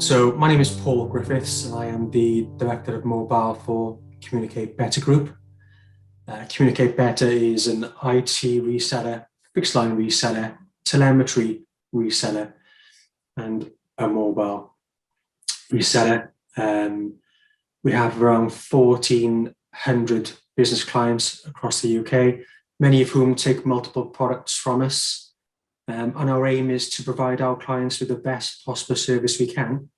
So my name is Paul Griffiths, and I am the Director of Mobile for Communicate Better Group. Communicate Better is an IT reseller, fixed line reseller, telemetry reseller, and a mobile reseller. We have around 1,400 business clients across the UK, many of whom take multiple products from us. And our aim is to provide our clients with the best possible service we can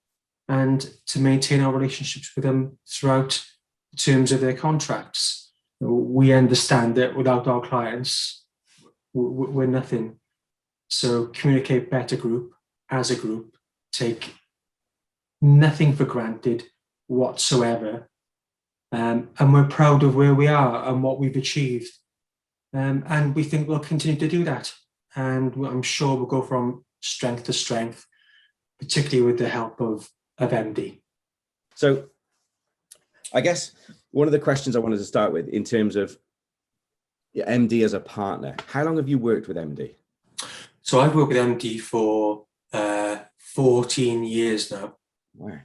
and to maintain our relationships with them throughout the terms of their contracts. We understand that without our clients, we're nothing. So Communicate Better Group, as a group, take nothing for granted whatsoever. And we're proud of where we are and what we've achieved. And we think we'll continue to do that. And I'm sure we'll go from strength to strength, particularly with the help of Mdee. So I guess one of the questions I wanted to start with in terms of Mdee as a partner, how long have you worked with Mdee? So I've worked with Mdee for 14 years now. Wow.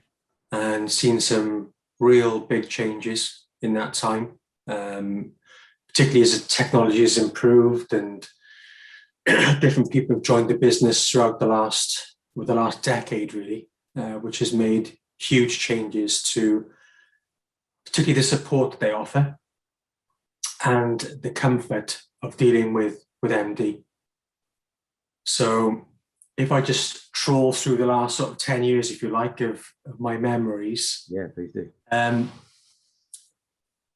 And seen some real big changes in that time, particularly as the technology has improved and different people have joined the business throughout the last decade, really, which has made huge changes to particularly the support that they offer and the comfort of dealing with Mdee. So if I just trawl through the last sort of 10 years, if you like, of my memories. Yeah, please do.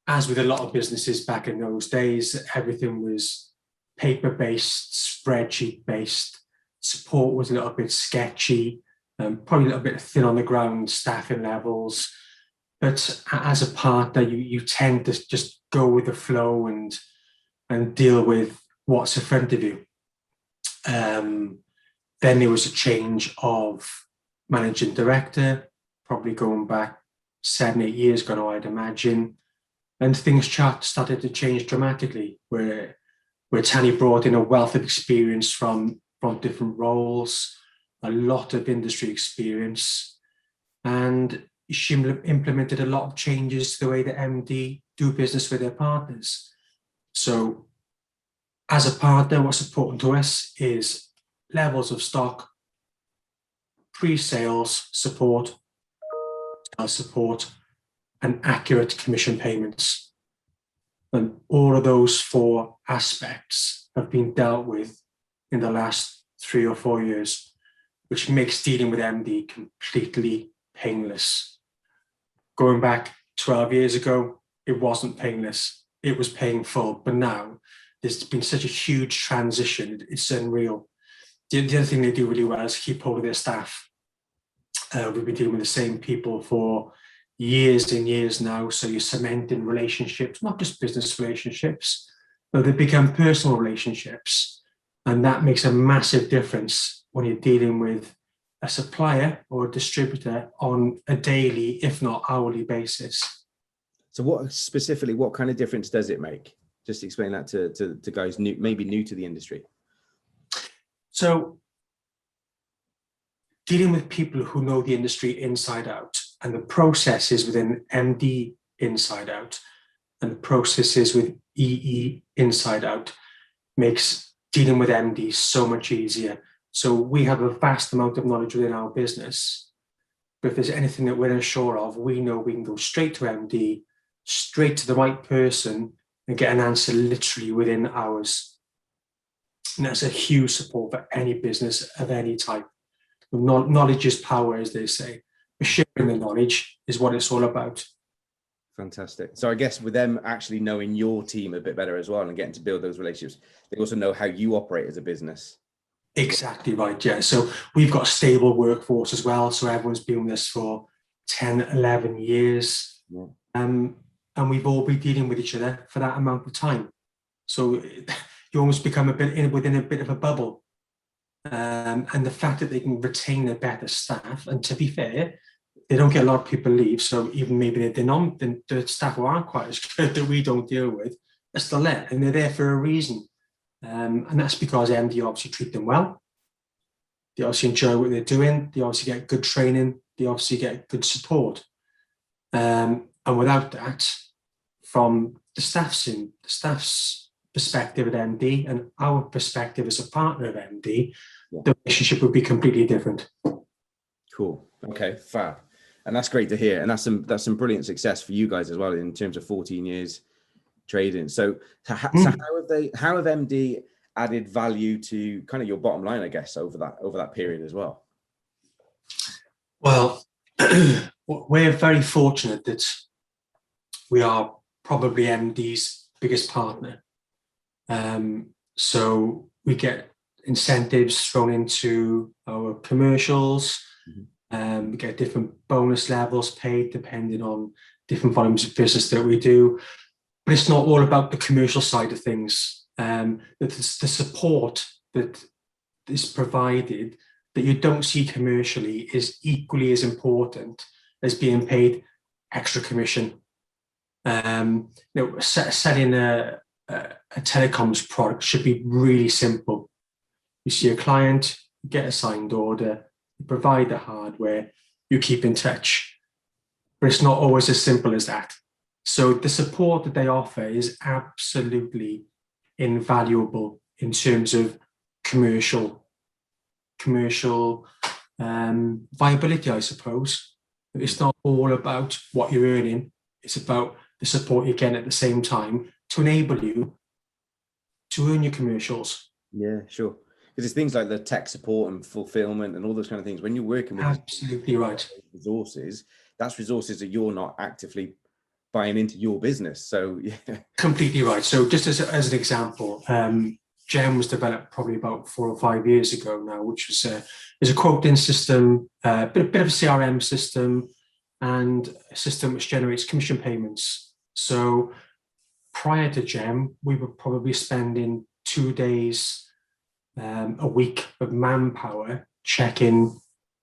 As with a lot of businesses back in those days, everything was paper-based, spreadsheet-based. Support was a little bit sketchy, probably a little bit thin on the ground, staffing levels. But as a partner, you tend to just go with the flow and deal with what's in front of you. Then there was a change of managing director, probably going back 7-8 years ago now, I'd imagine. And things started to change dramatically, where Tanny brought in a wealth of experience from different roles, a lot of industry experience, and she implemented a lot of changes to the way that Mdee do business with their partners. So as a partner, what's important to us is levels of stock, pre-sales support, sales support, and accurate commission payments. And all of those 4 aspects have been dealt with in the last 3 or 4 years, which makes dealing with Mdee completely painless. Going back 12 years ago, it wasn't painless, it was painful, but now there's been such a huge transition, it's unreal. The other thing they do really well is keep hold of their staff. We've been dealing with the same people for years and years now, so you're cementing relationships, not just business relationships, but they become personal relationships. And that makes a massive difference when you're dealing with a supplier or a distributor on a daily, if not hourly basis. So what kind of difference does it make? Just explain that to guys maybe new to the industry. So dealing with people who know the industry inside out and the processes within Mdee inside out and the processes with EE inside out makes dealing with Mdee so much easier. So we have a vast amount of knowledge within our business, but if there's anything that we're unsure of, we know we can go straight to Mdee, straight to the right person and get an answer literally within hours. And that's a huge support for any business of any type. Knowledge is power, as they say. Sharing the knowledge is what it's all about. Fantastic. So I guess with them actually knowing your team a bit better as well and getting to build those relationships, they also know how you operate as a business. Exactly right, yeah. So we've got a stable workforce as well. So everyone's been with us for 10, 11 years. Yeah. And we've all been dealing with each other for that amount of time. So you almost become within a bit of a bubble. And the fact that they can retain their better staff, and to be fair, they don't get a lot of people leave, so even maybe the staff who aren't quite as good that we don't deal with are still there, and they're there for a reason. And that's because Mdee obviously treat them well. They obviously enjoy what they're doing. They obviously get good training they obviously get good support. And without that, from the staff's perspective at Mdee and our perspective as a partner of Mdee, the relationship would be completely different. Cool. Okay, fab. And that's great to hear. And that's some brilliant success for you guys as well in terms of 14 years trading. So how have Mdee added value to kind of your bottom line, I guess, over that period as well? Well, we're very fortunate that we are probably Mdee's biggest partner. So we get incentives thrown into our commercials. We get different bonus levels paid depending on different volumes of business that we do. But it's not all about the commercial side of things. The support that is provided that you don't see commercially is equally as important as being paid extra commission. Selling a telecoms product should be really simple. You see a client, you get a signed order, you provide the hardware, you keep in touch. But it's not always as simple as that. So the support that they offer is absolutely invaluable in terms of commercial viability, I suppose. It's not all about what you're earning. It's about the support you get at the same time to enable you to earn your commercials. Yeah, sure. Because it's things like the tech support and fulfillment and all those kind of things. When you're working with absolutely right resources, that's resources that you're not actively buying into your business. So yeah, completely right. So just as an example, Gem was developed probably about 4 or 5 years ago now, which was is a quoting system, bit of a CRM system, and a system which generates commission payments. So prior to Gem, we were probably spending 2 days a week of manpower checking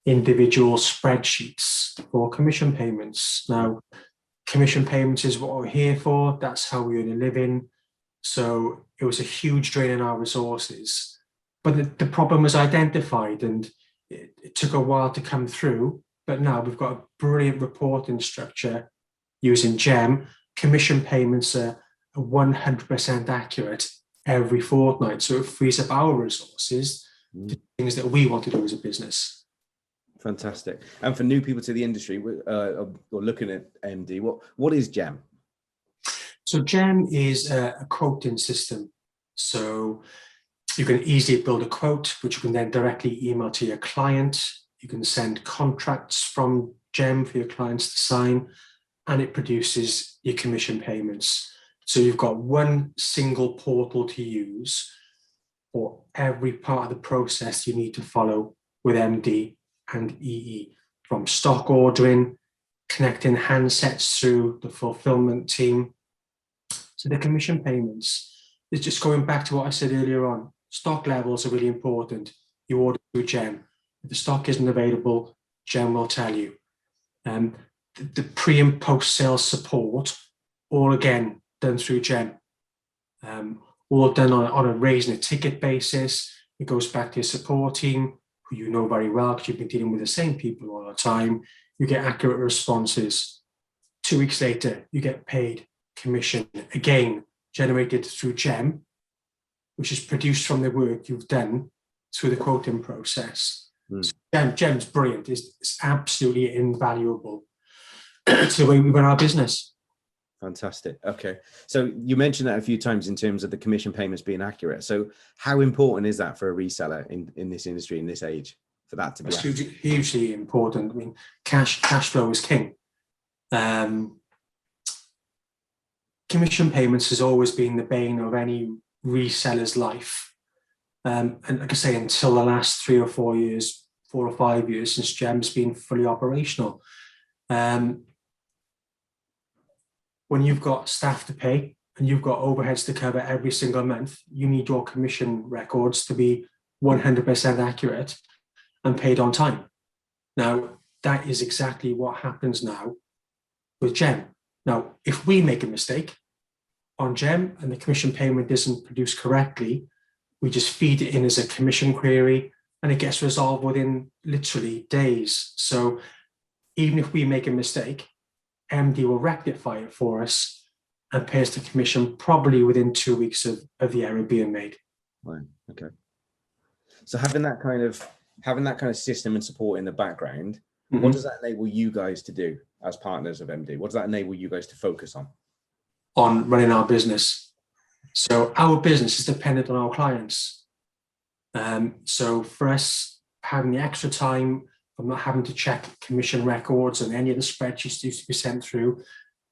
individual spreadsheets for commission payments. Now, commission payments is what we're here for. That's how we earn a living. So it was a huge drain on our resources. But the problem was identified, and it took a while to come through. But now we've got a brilliant reporting structure using Gem. Commission payments are 100% accurate every fortnight. So it frees up our resources to things that we want to do as a business. Fantastic. And for new people to the industry or looking at Mdee, what is Gem? So Gem is a quoting system. So you can easily build a quote, which you can then directly email to your client. You can send contracts from Gem for your clients to sign, and it produces your commission payments. So you've got one single portal to use for every part of the process you need to follow with Mdee and EE, from stock ordering, connecting handsets through the fulfillment team. So the commission payments is just going back to what I said earlier on. Stock levels are really important. You order through Gem. If the stock isn't available, Gem will tell you. The pre and post sales support, all again done through Gem. All done on a raising a ticket basis. It goes back to your support team, who you know very well because you've been dealing with the same people all the time. You get accurate responses. 2 weeks later, you get paid commission, again generated through Gem, which is produced from the work you've done through the quoting process. So Gem's brilliant. It's absolutely invaluable to the way we run our business. Fantastic. Okay. So you mentioned that a few times in terms of the commission payments being accurate. So how important is that for a reseller in this industry, in this age, for that to be accurate? Hugely important. I mean, cash flow is king. Commission payments has always been the bane of any reseller's life. And like I say, until the last 4 or 5 years since Gem's been fully operational. When you've got staff to pay and you've got overheads to cover every single month, you need your commission records to be 100% accurate and paid on time. Now, that is exactly what happens now with Gem. Now, if we make a mistake on Gem and the commission payment isn't produced correctly, we just feed it in as a commission query and it gets resolved within literally days. So even if we make a mistake, Mdee will rectify it for us and pay us the commission probably within 2 weeks of the error being made. Right. Okay. So having that kind of system and support in the background, what does that enable you guys to do as partners of Mdee? What does that enable you guys to focus on? On running our business. So our business is dependent on our clients. So for us, having the extra time of not having to check commission records and any of the spreadsheets used to be sent through,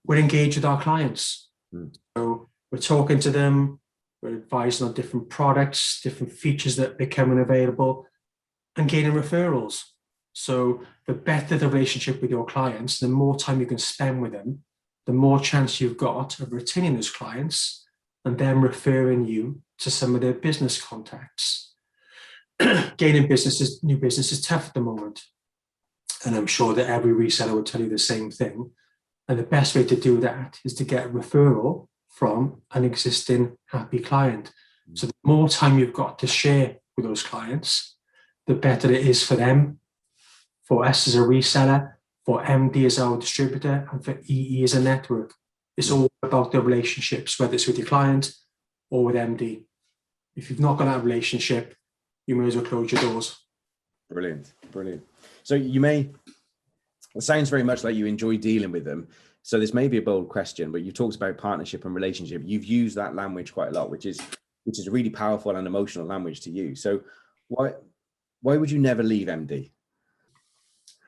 we're engaged with our clients. So we're talking to them, we're advising on different products, different features that are becoming available, and gaining referrals. So the better the relationship with your clients, the more time you can spend with them, the more chance you've got of retaining those clients and then referring you to some of their business contacts. Gaining new business is tough at the moment. And I'm sure that every reseller will tell you the same thing. And the best way to do that is to get a referral from an existing happy client. So the more time you've got to share with those clients, the better it is for them, for us as a reseller, for Mdee as our distributor, and for EE as a network. It's all about the relationships, whether it's with your client or with Mdee. If you've not got that relationship, you may as well close your doors. Brilliant, brilliant. So it sounds very much like you enjoy dealing with them. So this may be a bold question, but you talked about partnership and relationship. You've used that language quite a lot, which is a really powerful and emotional language to use. So why would you never leave Mdee?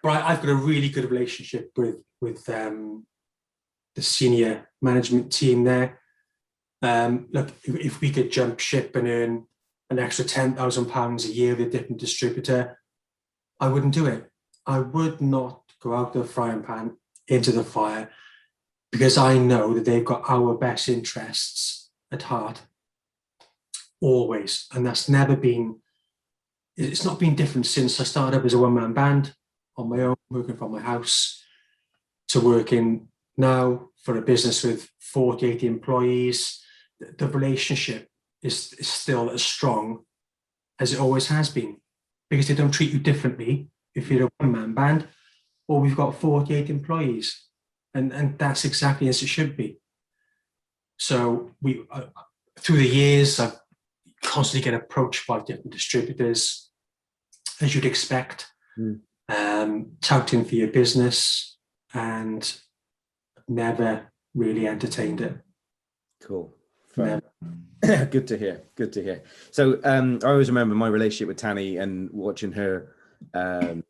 Right, I've got a really good relationship with the senior management team there. Look, if we could jump ship and earn an extra £10,000 a year with a different distributor, I wouldn't do it. I would not go out the frying pan into the fire, because I know that they've got our best interests at heart always. And it's not been different since I started up as a one-man band on my own, working from my house, to working now for a business with 48 employees. The relationship is still as strong as it always has been, because they don't treat you differently if you're a one-man band or we've got 48 employees. And that's exactly as it should be. So through the years, I constantly get approached by different distributors, as you'd expect, touting for your business, and never really entertained it. Cool. Good to hear. Good to hear. So I always remember my relationship with Tanny and watching her and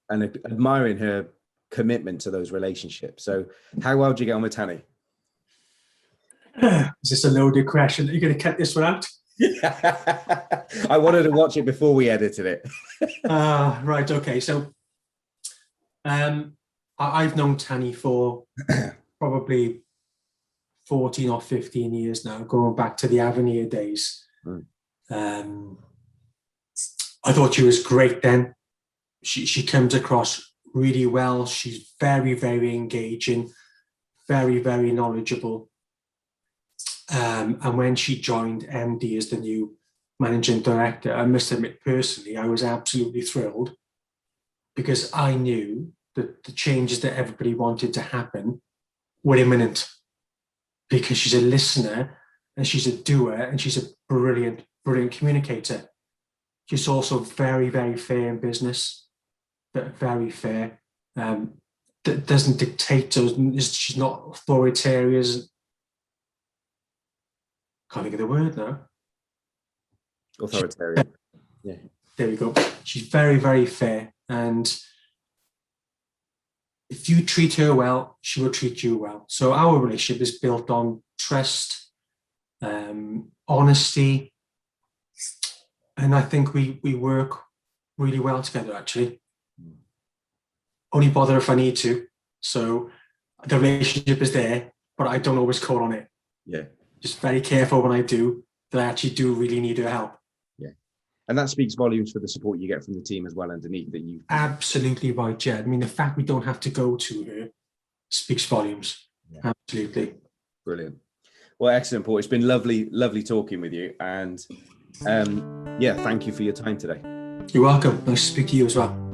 admiring her commitment to those relationships. So how well do you get on with Tanny? Is this a loaded question? Are you going to cut this one out? I wanted to watch it before we edited it. Right. Okay. So I've known Tanny for probably 14 or 15 years now, going back to the Avenir days. I thought she was great then. She comes across really well. She's very, very engaging, very, very knowledgeable. And when she joined Mdee as the new managing director, I must admit personally, I was absolutely thrilled, because I knew that the changes that everybody wanted to happen were imminent, because she's a listener and she's a doer and she's a brilliant, brilliant communicator. She's also very, very fair in business, but very fair. That doesn't dictate, she's not authoritarian. Can't think of the word now. Authoritarian. Yeah. There we go. She's very, very fair. And if you treat her well, she will treat you well. So our relationship is built on trust, honesty. And I think we work really well together, actually. Only bother if I need to. So the relationship is there, but I don't always call on it. Yeah. Just very careful when I do, that I actually do really need her help. Yeah. And that speaks volumes for the support you get from the team as well underneath that you. Absolutely right, Jed. I mean, the fact we don't have to go to her speaks volumes. Yeah. Absolutely. Brilliant. Well, excellent, Paul. It's been lovely, lovely talking with you. And yeah, thank you for your time today. You're welcome. Nice to speak to you as well.